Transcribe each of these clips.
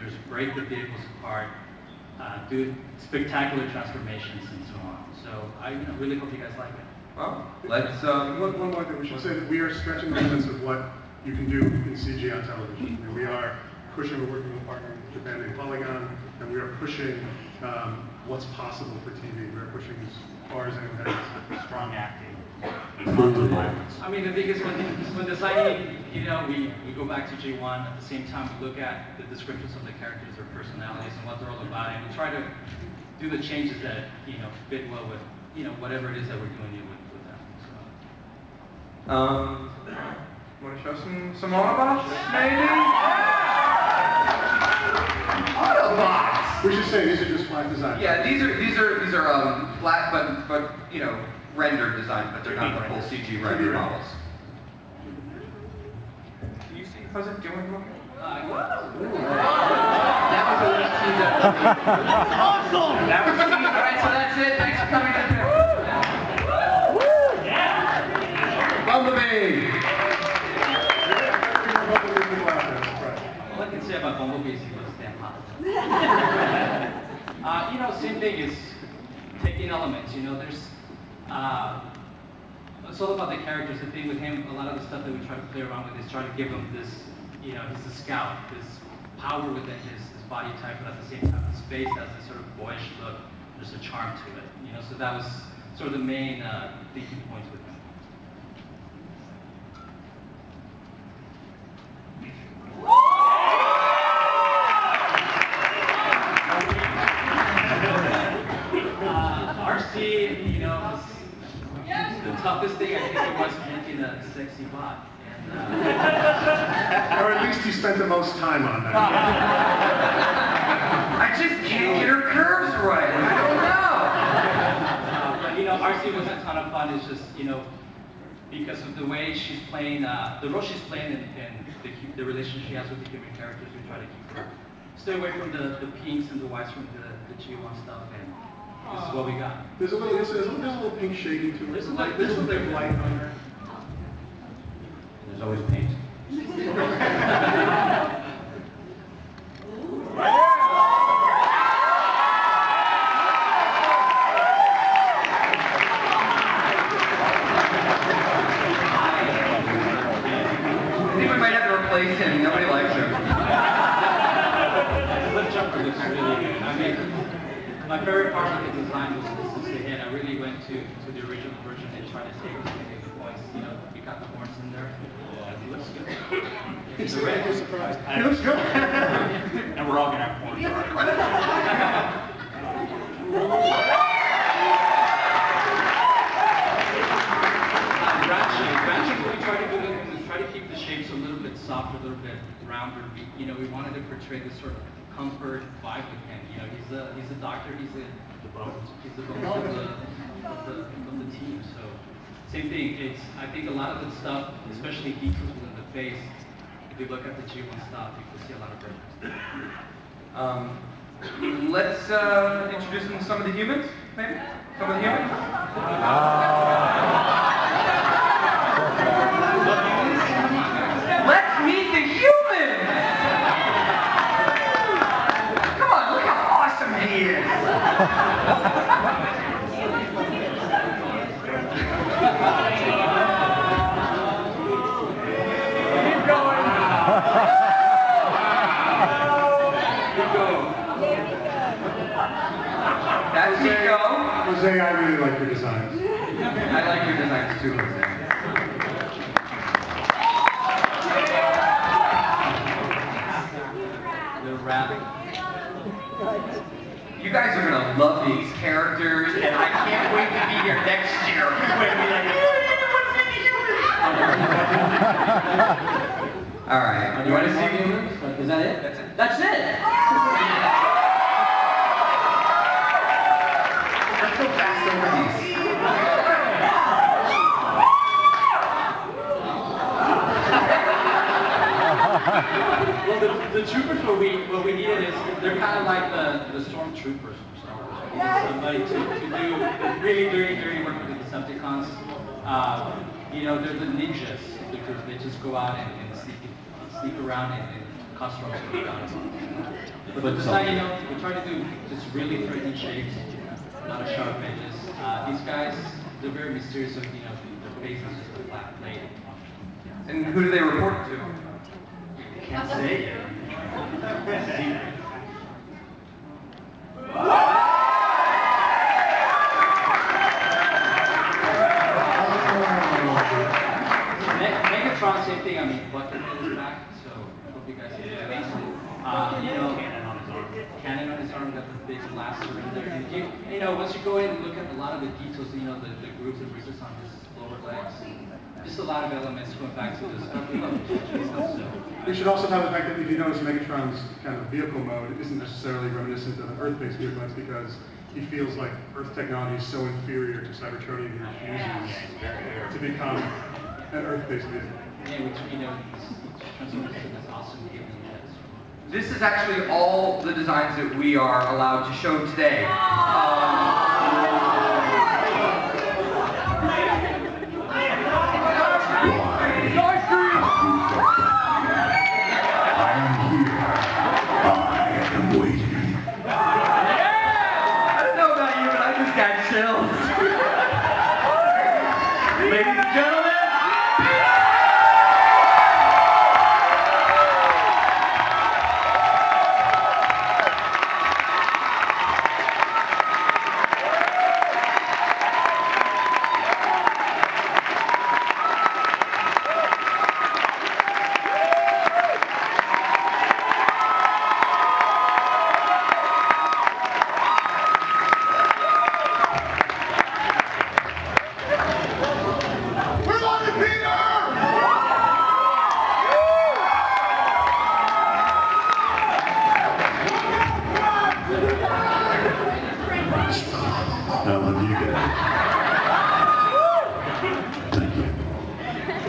characters, break the vehicles apart, do spectacular transformations and so on. So I really hope you guys like it. Well, let's... One more thing, we should say that we are stretching the limits of what you can do in CG on television. And we are pushing, we're working with a partner in Japan named Polygon, and we are pushing what's possible for TV. We're pushing as far as anyone has. Strong acting. Violence. I mean, the biggest one, when designing, we go back to G1, at the same time we look at the descriptions of the characters, their personalities, and what they're all about, and we try to do the changes that, fit well with, whatever it is that we're doing with them. So. Want to show some Autobots, maybe? Autobots! We should say these are just flat designs. Yeah, these are flat, but rendered designs, but they're not the full CG render models. Do you see President doing okay? That was a little teaser. Awesome! That was all right, so that's it. Thanks for coming in here. Yeah. Bumblebee! All I can say about Bumblebee is he looks damn hot. Same thing is taking elements. There's it's all about the characters. The thing with him, a lot of the stuff that we try to play around with is try to give him this, he's a scout, this power within his body type, but at the same time his face has this sort of boyish look. There's a charm to it. So that was sort of the main thinking points with him. RC, the toughest thing I think it was making a sexy bot. Or at least he spent the most time on that. I just can't get her curves right. I don't know. But RC was a ton of fun. It's just because of the way she's playing, the role she's playing, and the relationship she has with the human characters, we try to keep her stay away from the pinks and the whites from the G1 stuff. And this is what we got. There's a little pink shading to it. There's a little bit of light on her. There's always paint. I think we might have to replace him. Nobody likes him. Flip jumper looks really good. I mean, my favorite part of the design was the head. I really went to the original version and tried to take the points. We got the horns in there. It looks good. It's a red surprise. It looks good. And we're all gonna have horns. Branching, we try to keep the shapes a little bit softer, a little bit rounder. We wanted to portray this sort of comfort vibe with him. He's a doctor. He's the bones of the team. So same thing. I think a lot of the stuff, especially details within the face. If you look at the G1 stuff, you can see a lot of difference. Let's introduce some of the humans, maybe? Some of the humans? Let's meet the humans! Come on, look how awesome he is! Keep going! That's Nico. Jose, I really like your designs. I like your designs too, Jose. the rap. You guys are gonna love these characters, and I can't wait to be here next year. All right. You want to see humans? Is that it? That's it. That's it! Let's go fast over these. Well, the troopers, what we needed is, they're kind of like the stormtroopers from Star Wars. We needed somebody to do really dirty work with the Decepticons. They're the ninjas, because they just go out and sneak around and custom sort of done. But this side, we try to do just really threatening shapes, a lot of sharp edges. These guys, they're very mysterious, so their face is just a flat plate. And who do they report to? Can't say yet. Secret. Megatron, same thing. I mean, Bucket is back, so I hope you guys enjoy that. Cannon on his arm, got the big blaster in there. And once you go in and look at a lot of the details, the grooves and ridges on his lower legs, just a lot of elements going back to the stuff we love. We should also have the fact that if you notice Megatron's kind of vehicle mode isn't necessarily reminiscent of an Earth-based vehicle. That's because he feels like Earth technology is so inferior to Cybertronian he refuses to become an Earth-based vehicle. Yeah, which Transformers is this awesome game. This is actually all the designs that we are allowed to show today. Ladies and gentlemen,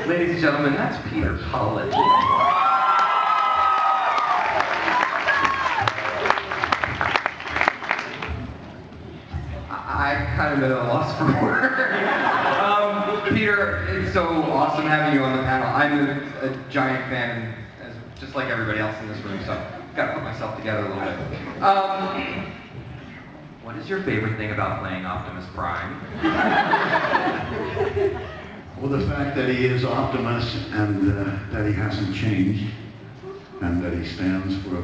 ladies and gentlemen, that's Peter Cullen. I'm kind of at a loss for words. Peter, it's so awesome having you on the panel. I'm a giant fan, just like everybody else in this room, so I've got to put myself together a little bit. What is your favorite thing about playing Optimus Prime? Well, the fact that he is Optimus and that he hasn't changed and that he stands for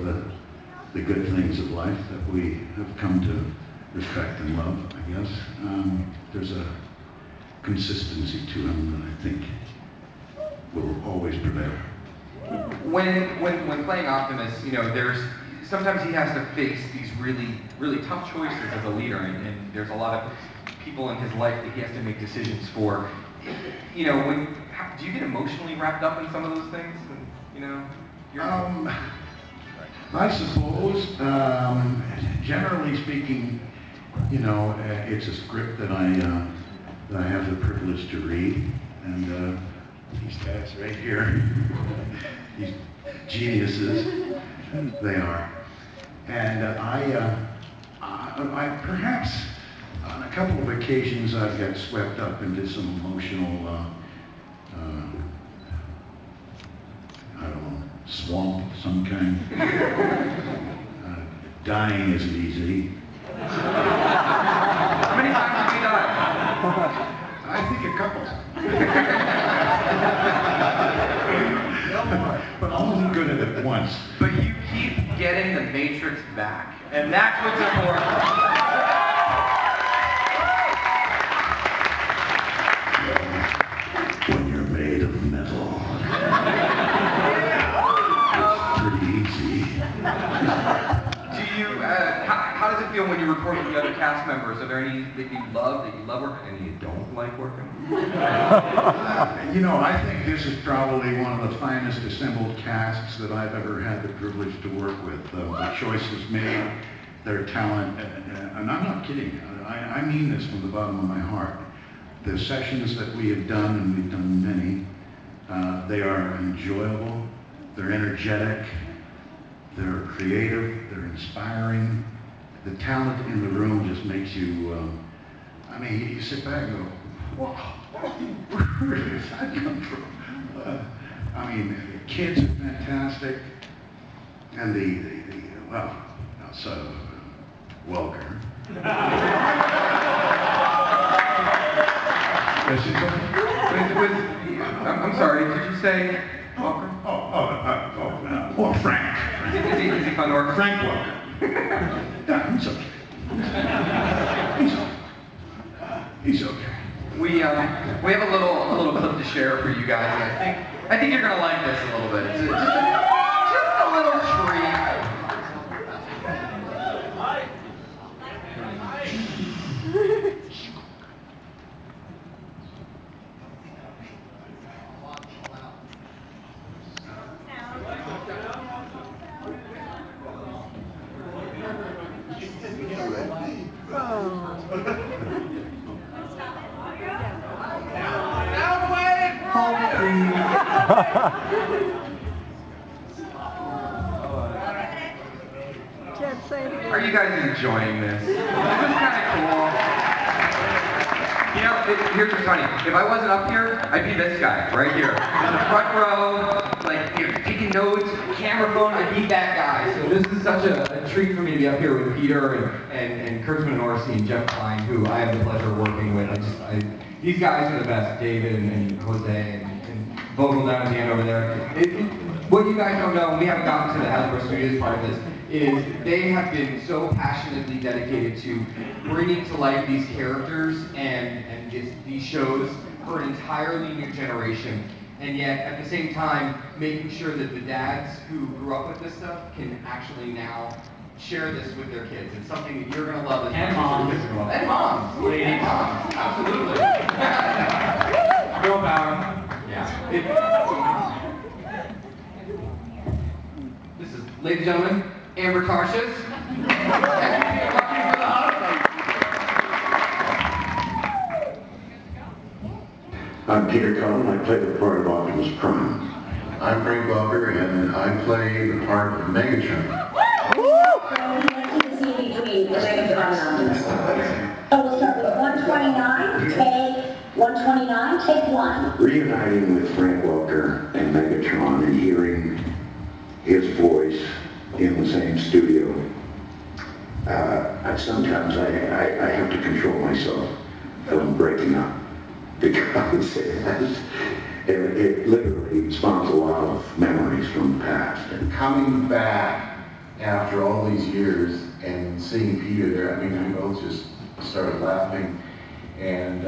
the good things of life that we have come to respect and love, I guess. There's a consistency to him that I think will always prevail. When playing Optimus, sometimes he has to face these really tough choices as a leader, and there's a lot of people in his life that he has to make decisions for. Do you get emotionally wrapped up in some of those things? I suppose, generally speaking, it's a script that I have the privilege to read, and these guys right here, these geniuses, they are. And I perhaps, on a couple of occasions, I've got swept up into some emotional, I don't know, swamp of some kind. Dying isn't easy. How many times have you died? I think a couple. But only good at it once. But you keep getting the Matrix back, and that's what's important. When you're made of metal. It's pretty easy. How does it feel when you record with the other cast members? Are there any that you love working, and you don't like working? I think this is probably one of the finest assembled casts that I've ever had the privilege to work with. The choices made, their talent, and I'm not kidding. I mean this from the bottom of my heart. The sessions that we have done, and we've done many, they are enjoyable, they're energetic, they're creative, they're inspiring. The talent in the room just makes you, you sit back and go, wow, where did that come from? The kids are fantastic. And well, outside of Welker. I'm sorry, did you say Welker? Frank. Is he fun to work with? Frank Welker. Yeah, he's okay. He's okay. We have a little clip to share for you guys, and I think you're gonna like this a little bit. It's just a little treat. Are you guys enjoying this? This is kind of cool. You know, here's what's funny. If I wasn't up here, I'd be this guy right here in the front row, like taking notes, camera phone. I'd be that guy. So this is such a treat for me to be up here with Peter and Kurtzman Orsi and Jeff Klein, who I have the pleasure of working with. These guys are the best. David and Jose and Vogel down at the end over there. What you guys don't know, and we haven't gotten to the Hasbro Studios part of this, is they have been so passionately dedicated to bringing to life these characters and these shows for an entirely new generation, and yet at the same time making sure that the dads who grew up with this stuff can actually now share this with their kids. It's something that you're going to love as And much as moms. your kids are going to love. And moms. Ladies. And moms. Absolutely. Girl power. Yeah. This is, ladies and gentlemen, Amber Tarshish. I'm Peter Cullen. I play the part of Optimus Prime. I'm Frank Welker, and I play the part of Megatron. So we'll start with 129, take 1. Reuniting with Frank Welker and Megatron and hearing his voice in the same studio, sometimes I have to control myself from breaking up, because it literally spawns a lot of memories from the past. And Coming back after all these years and seeing Peter there, I mean, we both just started laughing and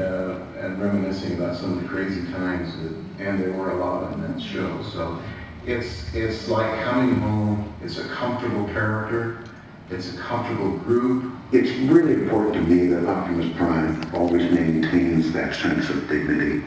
reminiscing about some of the crazy times, and there were a lot in that show. So it's like coming home. It's a comfortable character. It's a comfortable group. It's really important to me that Optimus Prime always maintains that sense of dignity